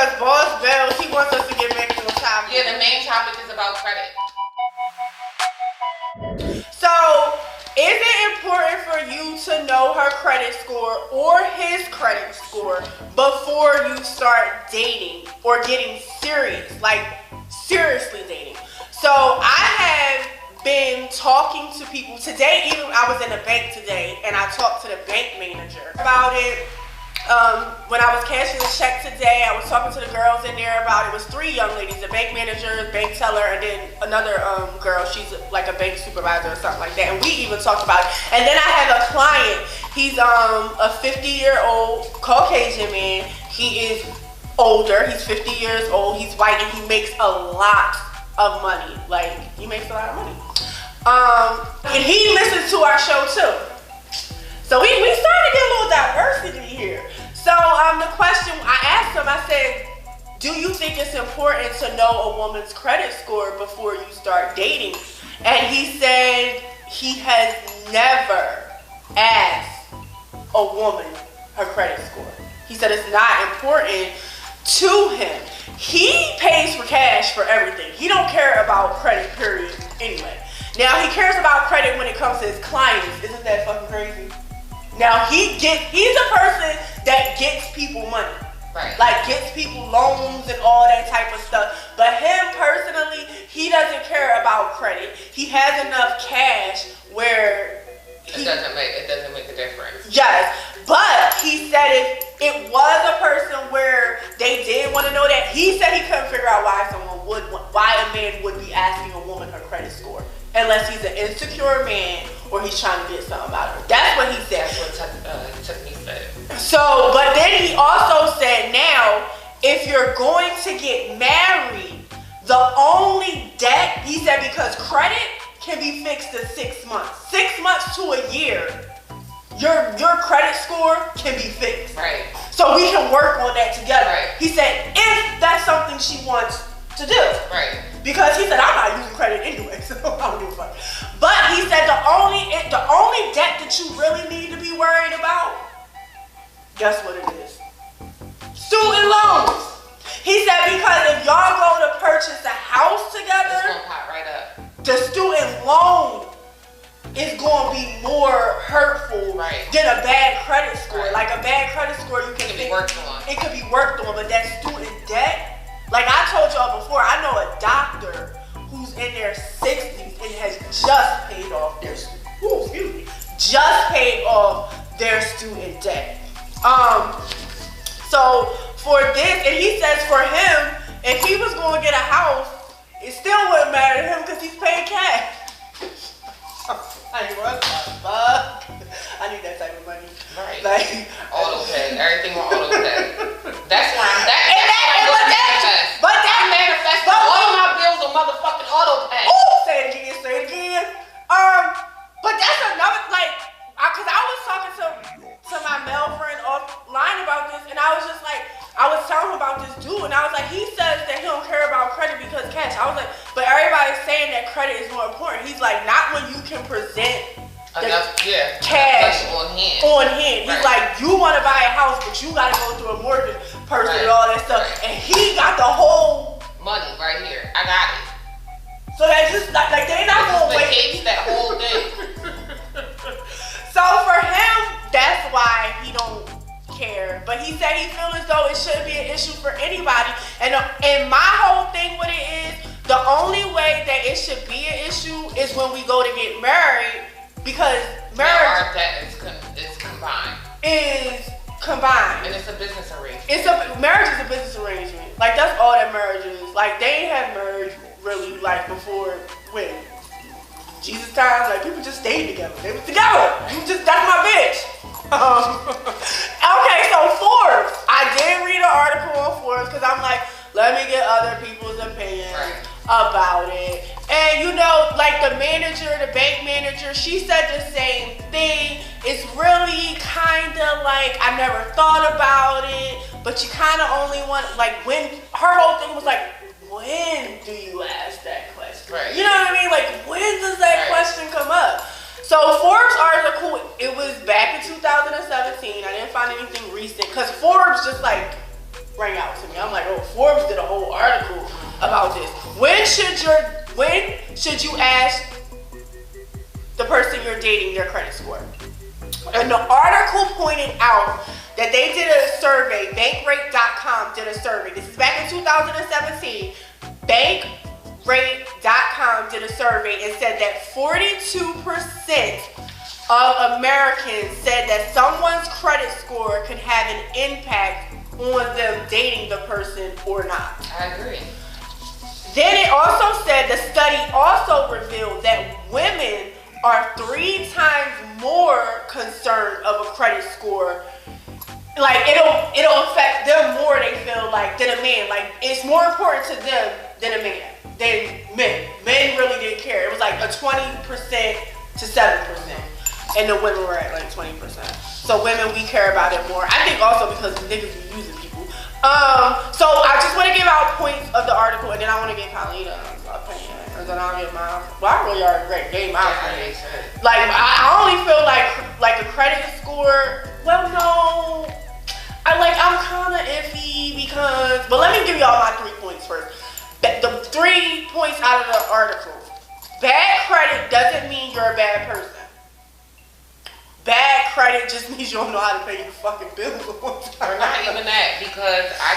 because Boss Bells, he wants us to get back to the topic. Yeah, the main topic is about credit. So, is it important for you to know her credit score or his credit score before you start dating or getting serious, like seriously dating? So, I have been talking to people today. Even I was in a bank today and I talked to the bank manager about it. When I was cashing the check today, I was talking to the girls in there about it. It was 3 young ladies, the bank manager, the bank teller, and then another girl. She's like a bank supervisor or something like that. And we even talked about it. And then I have a client. He's a 50-year-old Caucasian man. He is older. He's 50 years old. He's white, and he makes a lot of money. Like, he makes a lot of money. And he listens to our show too. So we started to get a little diversity here. So the question I asked him, I said, do you think it's important to know a woman's credit score before you start dating? And he said he has never asked a woman her credit score. He said it's not important to him. He pays for cash for everything. He don't care about credit, period, anyway. Now, he cares about credit when it comes to his clients. Isn't that fucking crazy? Now, he's a person that gets people money. Right. Like, gets people loans and all that type of stuff. But him, personally, he doesn't care about credit. He has enough cash where it doesn't make a difference. Yes. But he said if it was a person where they did want to know that, he said he couldn't figure out why a man would be asking a woman her credit score. Unless he's an insecure man or he's trying to get something out of her. That's what he said. That's what Tiffany said. So, but then he also said now, if you're going to get married, the only debt, he said, because credit can be fixed in 6 months. 6 months to a year, your credit score can be fixed. Right. So we can work on that together. Right. He said, if that's something she wants to do. Right. Because he said, I'm not using credit anyway, so I don't give a fuck. But he said the only debt that you really need to be worried about, guess what it is? Student loans. He said because if y'all go to purchase a house together, it's gonna pop right up. The student loan is going to be more hurtful than a bad credit score. Right. Like a bad credit score, you can be worked on. It could be worked on, but that student debt. Like I told y'all before, I know a doctor who's in their 60s and has just paid off their student debt. So for this, and he says for him, if he was going to get a house, it still wouldn't matter to him because he's paying cash. I ain't what the fuck. I need that type of money. Right. Like auto pay. Everything on auto pay. That's why I'm But that manifests all of my bills on motherfucking auto pay. Oh, say it again. But that's another cause I was talking to my male friend offline about this, and I was just like, I was telling him about this dude, and I was like, he says that he don't care about credit because cash. I was like, but everybody's saying that credit is more important. He's like, not when you can present cash on hand. He's like, you want to buy a house, but you got to go through a mortgage person and all that stuff. And he got the whole money right here. I got it. So that's just like they're not going to wait. That whole thing. So for him, that's why he don't care. But he said he feels as though it shouldn't be an issue for anybody. And my whole thing with it is, the only way that it should be an issue is when we go to get married, because marriage our debt is combined. And it's a business arrangement. Marriage is a business arrangement. Like that's all that marriage is. Like they ain't had marriage really like before when Jesus times, like people just stayed together. They was together. That's my bitch. Okay, so Forbes. I did read an article on Forbes because I'm like, let me get other people's opinions about it. And you know, like the bank manager, she said the same thing. It's really kind of like, I never thought about it, but you kind of only want, like when, her whole thing was like, when do you ask that question? Right. You know what I mean? Like, when does that question come up? So Forbes article, it was back in 2017. I didn't find anything recent because Forbes just like rang out to me. I'm like, oh, Forbes did a whole article about this. When should you ask the person you're dating their credit score? And the article pointed out that they did a survey, bankrate.com did a survey. This is back in 2017. Bankrate.com did a survey and said that 42% of Americans said that someone's credit score could have an impact on them dating the person or not. I agree. Then it also said, the study also revealed that women are 3 times more concerned of a credit score. Like it'll affect them more, they feel like, than a man. Like it's more important to them than a man, than men. Men really didn't care. It was like a 20% to 7%. And the women were at like 20%. So women, we care about it more. I think also because niggas be using people. So I just want to give out points of the article, and then I want to get Paulina opinion, and then I'll give mine. Well, I really already gave my opinion. Like I only feel like a credit score. Well, no, I'm kind of iffy because. But let me give y'all my 3 points first. The 3 points out of the article. Bad credit doesn't mean you're a bad person. Bad credit just means you don't know how to pay your fucking bills. Or not even that, because I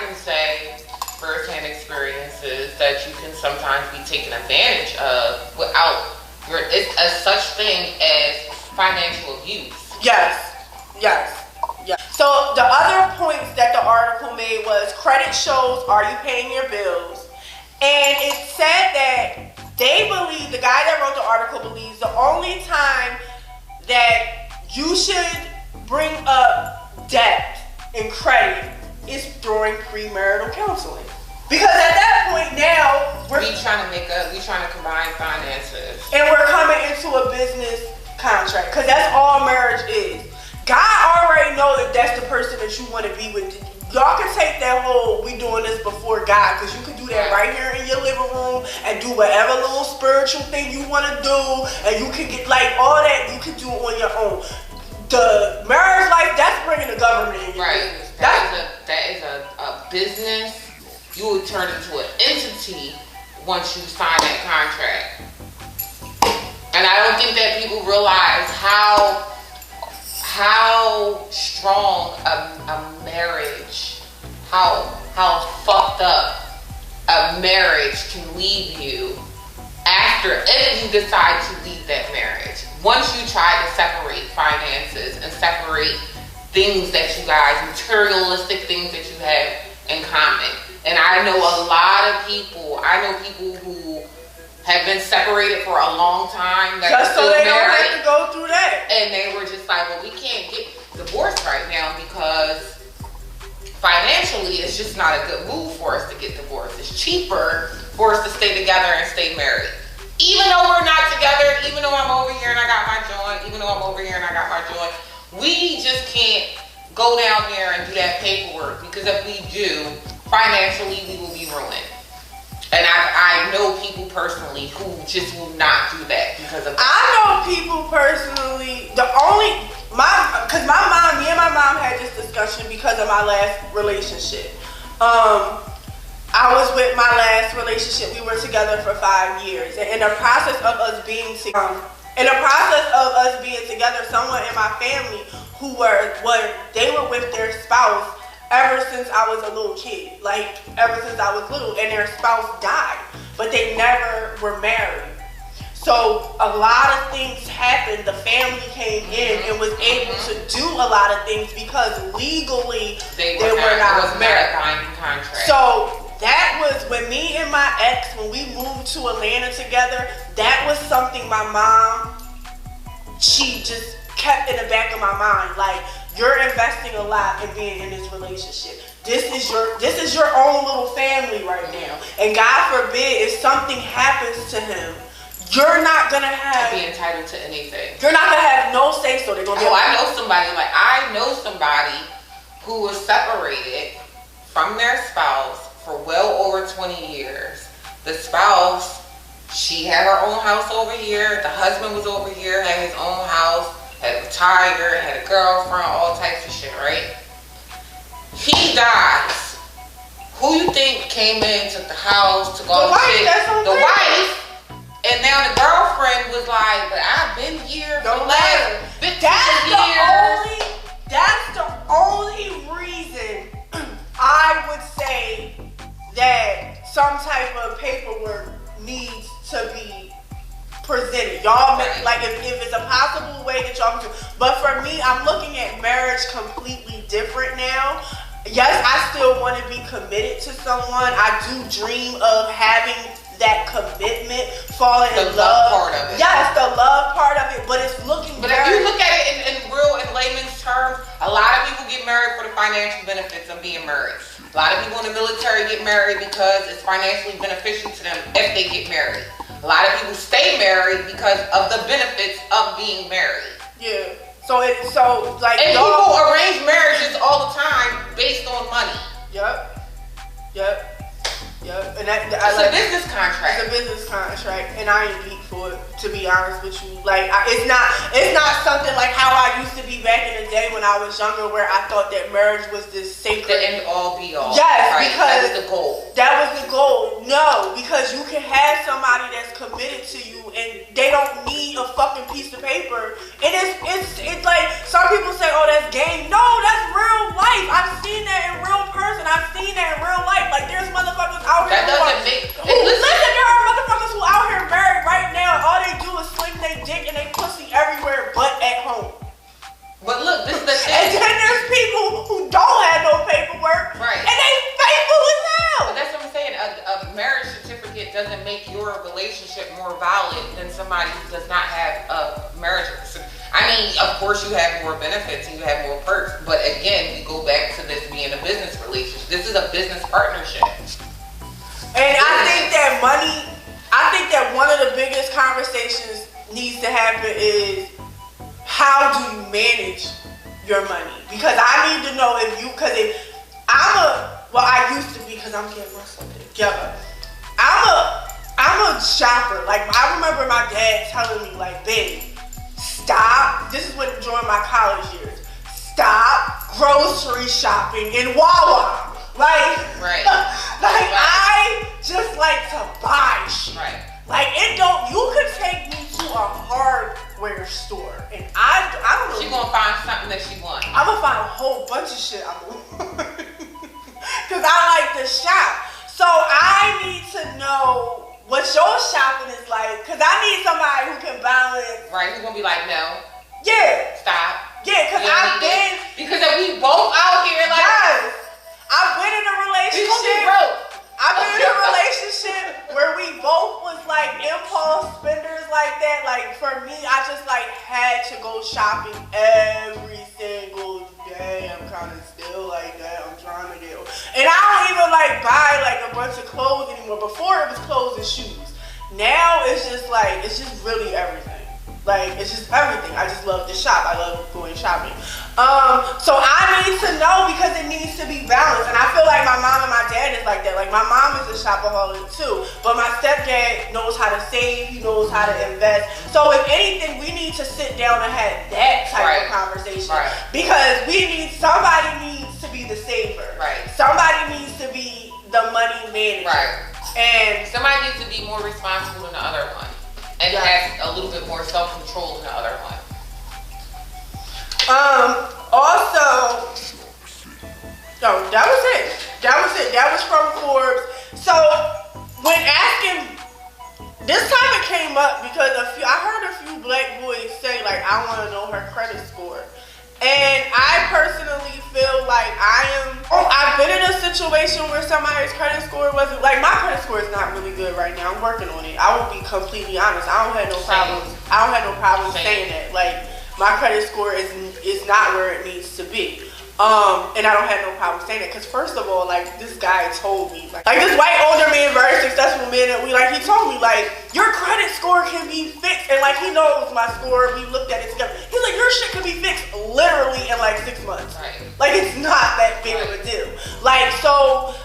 can say firsthand experiences that you can sometimes be taken advantage of without it's a such thing as financial abuse. Yes. So the other points that the article made was credit shows, are you paying your bills? And it said that they believe, the guy that wrote the article believes the only time that you should bring up debt and credit is during premarital counseling. Because at that point now, we trying to combine finances. And we're coming into a business contract, because that's all marriage is. God already know that that's the person that you want to be with. Y'all can take that whole, we doing this before God, because you can do that right here in your living room and do whatever little spiritual thing you want to do, and you can get like all that you can do on your own. The marriage life, that's bringing the government in your business. That is a business. You will turn into an entity once you sign that contract. And I don't think that people realize how strong a marriage, how fucked up a marriage can leave you if you decide to leave that marriage. Once you try to separate finances and separate things that you guys, materialistic things that you have in common. And I know people who have been separated for a long time. Just so they don't have to go through that. And they were just like, well, we can't get divorced right now because financially it's just not a good move for us to get divorced. It's cheaper for us to stay together and stay married. Even though we're not together, even though I'm over here and I got my joint, even though I'm over here and I got my joint, we just can't go down there and do that paperwork, because if we do, financially we will be ruined. And I know people personally who just will not do that because of that. I know people personally, because me and my mom had this discussion because of my last relationship. I was with my last relationship, we were together for 5 years. And in the process of us being together, someone in my family they were with their spouse ever since I was a little kid, like ever since I was little, and their spouse died, but they never were married. So a lot of things happened. The family came in and was able to do a lot of things because legally they were not married. Not a binding contract. So that was when me and my ex, when we moved to Atlanta together, that was something my mom, she just kept in the back of my mind, like, you're investing a lot in being in this relationship. This is your own little family right now. And God forbid if something happens to him, you're not gonna be entitled to anything. You're not gonna have no say so. They're gonna be I know somebody who was separated from their spouse for well over 20 years. The spouse, she had her own house over here. The husband was over here, had his own house. Had retired, had a girlfriend, all types of shit, right? He dies. came in, took the house, took all The the wife, shit. that's on The her. wife, and now the girlfriend was like, but I've been here for the last 15 years. That's the only reason I would say that some type of paperwork needs to be presented. Y'all like if it's a possible way that y'all can do. But for me, I'm looking at marriage completely different now. Yes, I still want to be committed to someone. I do dream of having that commitment, falling in love. The love part of it. Yes, the love part of it, but it's looking But if you look at it in layman's terms, a lot of people get married for the financial benefits of being married. A lot of people in the military get married because it's financially beneficial to them if they get married. A lot of people stay married because of the benefits of being married. Yeah. So like and people arrange marriages all the time based on money. Yep. And it's a business contract. It's a business contract, and I ain't geek for it, to be honest with you. Like, it's not something like how I used to be back in the day when I was younger, where I thought that marriage was this sacred. The end all be all. Yes, right? because that was the goal. That was the goal. No, because you can have somebody that's committed to you, and they don't need a fucking piece of paper. And it's like some people say, "Oh, that's game." No, that's real life. I've seen that in real person. I've seen that in real life. Like, there's motherfuckers out here. That doesn't make. Listen, there are motherfuckers who out here married right now. All they do is sling their dick and they pussy everywhere but at home. But look, this is the thing. And then there's people who don't have no paperwork. Right. And they faithful as hell. But that's what I'm saying. A marriage certificate doesn't make your relationship more valid than somebody who does not have a marriage certificate. I mean, of course you have more benefits and you have more perks. But again, we go back to this being a business relationship. This is a business partnership. And I think that one of the biggest conversations needs to happen is, how do you manage your money? Because I need to know if I used to be, because I'm getting myself together. I'm a shopper. Like, I remember my dad telling me, like, babe, stop. This is during my college years. Stop grocery shopping in Wawa. Like, right. I just like to buy shit. Right. Like, you could take me to a hardware store and I don't know. She gonna find something that she wants. I'm gonna find a whole bunch of shit I want. Cause I like to shop. So I need to know what your shopping is like. Cause I need somebody who can balance. Right, who's gonna be like, no. Yeah. Stop. Yeah, cause because if we both out here like. Yes. I've been in a relationship. I've been in a relationship where we both was like impulse spenders like that. Like, for me, I just like had to go shopping every single day. I'm kind of still like that. I'm trying to get, and I don't even like buy like a bunch of clothes anymore. Before it was clothes and shoes. Now it's just really everything. Like, it's just everything. I just love to shop. I love going shopping. So I need to know, because it needs to be balanced. And I feel like my mom and my dad is like that. Like, my mom is a shopaholic too. But my stepdad knows how to save. He knows how to invest. So if anything, we need to sit down and have that type of conversation. Right. Because somebody needs to be the saver. Right. Somebody needs to be the money manager. Right. And somebody needs to be more responsible than the other one. And has a little bit more self-control than the other one. Also, no, that was it. That was from Forbes. So, when asking, this topic came up because I heard a few black boys say, like, I want to know her credit score. And I personally feel like I've been in a situation where somebody's credit score wasn't, like, my credit score is not really good right now. I'm working on it. I will be completely honest. I don't have no problems saying that. Like, my credit score is not where it needs to be. And I don't have no problem saying that, because first of all, like, this guy told me, like this white older man, very successful man, and he told me, like, your credit score can be fixed, and like, he knows my score, we looked at it together. He's like, your shit can be fixed literally in like 6 months. Right. Like, it's not that big of a deal. Like, so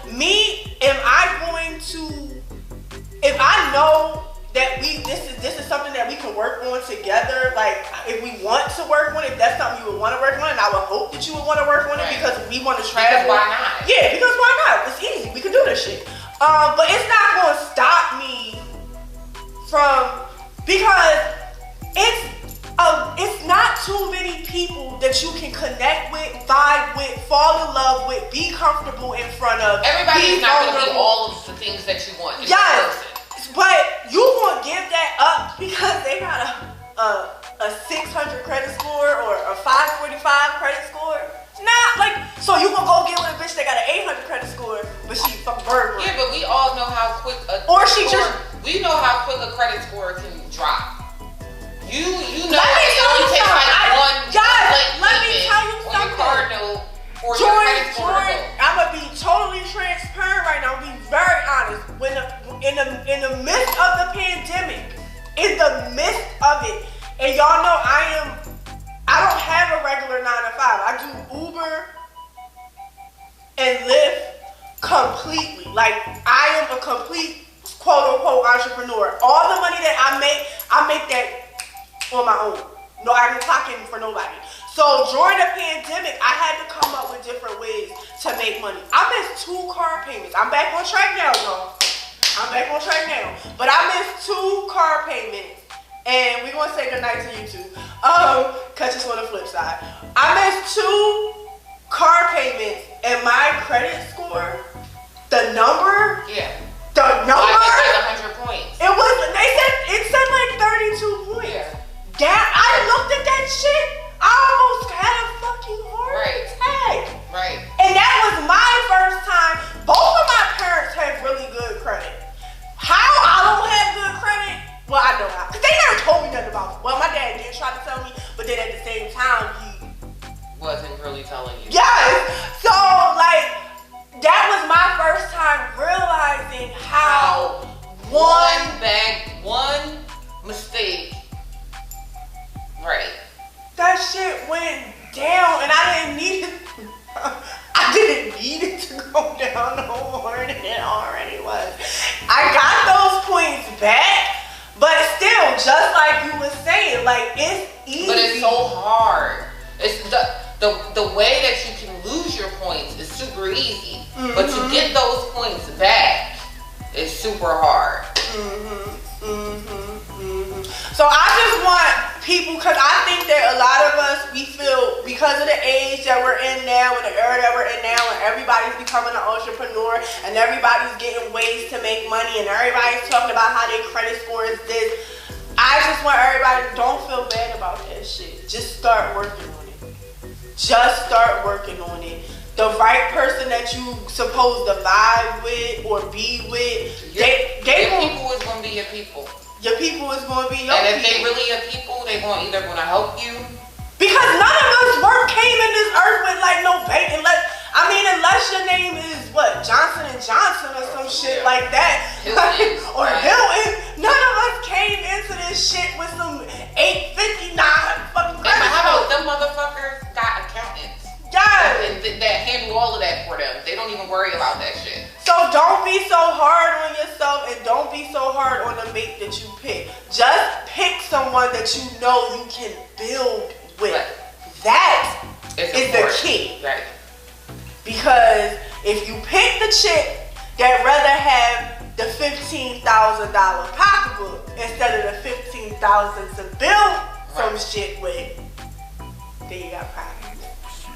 if I know that this is something that we can work on together, like, if we want to work on it, if that's something you would want to work on, and I would hope that you would want to work on it, because we want to travel. Because why not? Yeah, because why not? It's easy. We can do this shit. But it's not gonna stop me from, because it's not too many people that you can connect with, vibe with, fall in love with, be comfortable in front of. Everybody's not gonna be all of the things that you want. Yes, but you gonna give that up because they got a 600 credit score or a 545 credit score? Nah, like, so you gonna go get with a bitch that got an 800 credit score, but she fucking burger. Yeah, but we all know how quick we know how quick a credit score can drop. You know it only takes like one. Guys, let me tell you on something. your card note for your credit score. I'm gonna be totally transparent right now. I'm gonna be very honest. In the midst of the pandemic, in the midst of it, and y'all know I don't have a regular 9 to 5. I do Uber and Lyft completely. Like, I am a complete quote unquote entrepreneur. All the money that I make that on my own. No, I didn't clock in for nobody. So during the pandemic, I had to come up with different ways to make money. I missed 2 car payments. I'm back on track now, y'all. But I missed 2 car payments. And we're gonna say goodnight to you too. Cause it's on the flip side. I missed 2 car payments and my credit score, the number. Yeah. The number. Like 100 points. It said like 32 points. Yeah. I looked at that shit. I almost had a fucking heart attack. Right. And that was my first time. Both of my parents have really good credit. How I don't have good credit? Well, I know how. Because they never told me nothing about it. Well, my dad did try to tell me, but then at the same time, he wasn't really telling you. Yes. So, like, that was my first time realizing how one mistake. Right. That shit went down, and I didn't need it. I didn't need it to go down no more than it already was. I got those points back, but still, just like you were saying, like, it's easy. But it's so hard. It's the way that you can lose your points is super easy, but to get those points back is super hard. So I just want people, because I think that a lot of us, we feel, because of the age that we're in now and the era that we're in now, and everybody's becoming an entrepreneur and everybody's getting ways to make money and everybody's talking about how their credit score is this. I just want everybody to don't feel bad about that shit. Just start working on it. Just start working on it. The right person that you supposed to vibe with or be with, your people is gonna be your people. Your people is gonna be your people. And if they really your people, they either gonna help you. Because none of us came in this earth with like no bank, unless your name is what, Johnson and Johnson or some shit like that, or Hilton. None of us came into this shit with some 859 fucking credit. How about them motherfuckers got accountants? Yeah. That handle all of that for them. They don't even worry about that shit. So don't be so hard on yourself and don't be so hard on the mate that you pick. Just pick someone that you know you can build with. Right. That is the key. Right. Because if you pick the chick that rather have the $15,000 pocketbook instead of the $15,000 to build some shit with, then you got problems.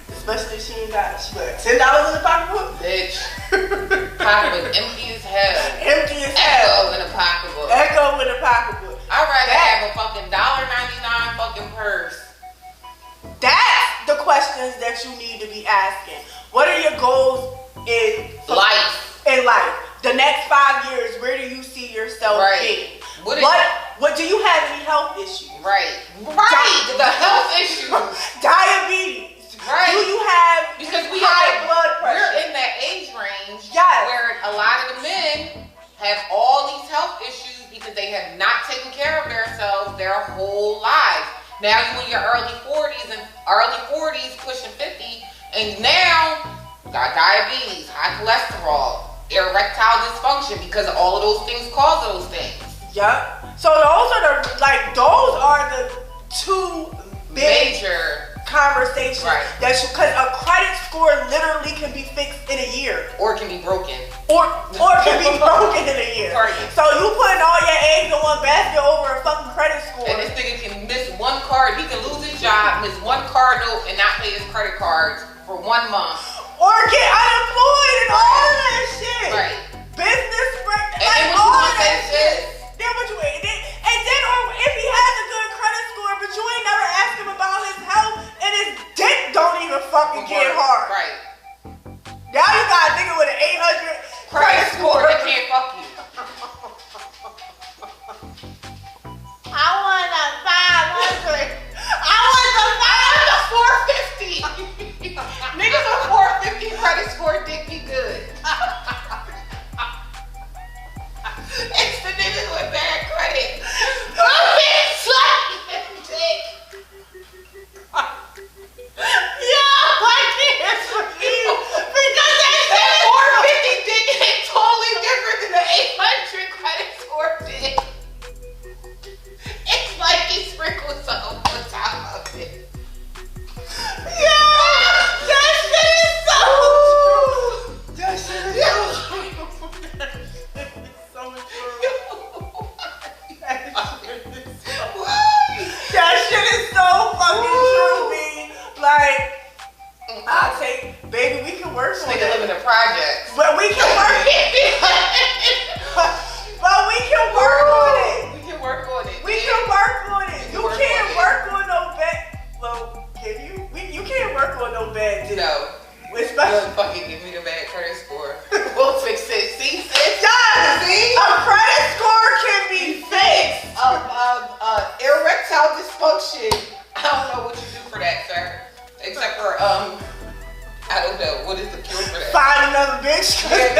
Especially if she ain't got $10 in the pocketbook. Bitch. Pocketbook empty as hell. Empty as hell. Echo in a pocketbook. Echo in a pocketbook. I'd rather have a fucking $1.99 fucking purse. That's the questions that you need to be asking. What are your goals in life? The next 5 years, where do you see yourself being? What do you have any health issues? Right. The health issues. Diabetes. Right. Do you have high blood pressure? We're in that age range yes. where a lot of the men have all these health issues because they have not taken care of themselves their whole lives. Now you in your early 40s pushing 50, and now you got diabetes, high cholesterol, erectile dysfunction because all of those things cause those things. Yep. So those are the 2 big major conversation Right. that you, because a credit score literally can be fixed in a year. Or it can be broken. Or can be broken in a year. Right. So you putting all your eggs in one basket over a fucking credit score. And this nigga can miss one card. He can lose his job, miss one card note, and not pay his credit cards for 1 month. Or get unemployed and all that shit. Right. Business break. And then what you all gonna say that shit? Then what you and then or if he has a good credit score, but you ain't never asked him about his health and his dick don't even fucking get hard. Right. Now you got a nigga with an 800 credit score. They can't fuck you. I want a 500. I want the 450. Niggas with 450 credit score dick be good. It's the niggas with bad credit. I'm being sucking dick. Yeah, I can't believe because That 450 dick is totally different than the 800 credit score dick. It's like he sprinkled something on top of it. that shit is so true. That shit is so true. That shit is so fucking true, B. Like, I'll take, baby, we can work on Nigga live it. in the projects. But we can work But we can work on it. We can work on it. We can work on it. You work can't on it. work on no bad. Well, can you? You can't work on no bad dick. No. Especially. Don't fucking give me the bad credit score. We'll fix it. See, sis? Yes! See? A credit score can be fixed. Erectile dysfunction. I don't know what you do for that, sir. Except for, I don't know. What is the cure for that? Find another bitch. Yeah,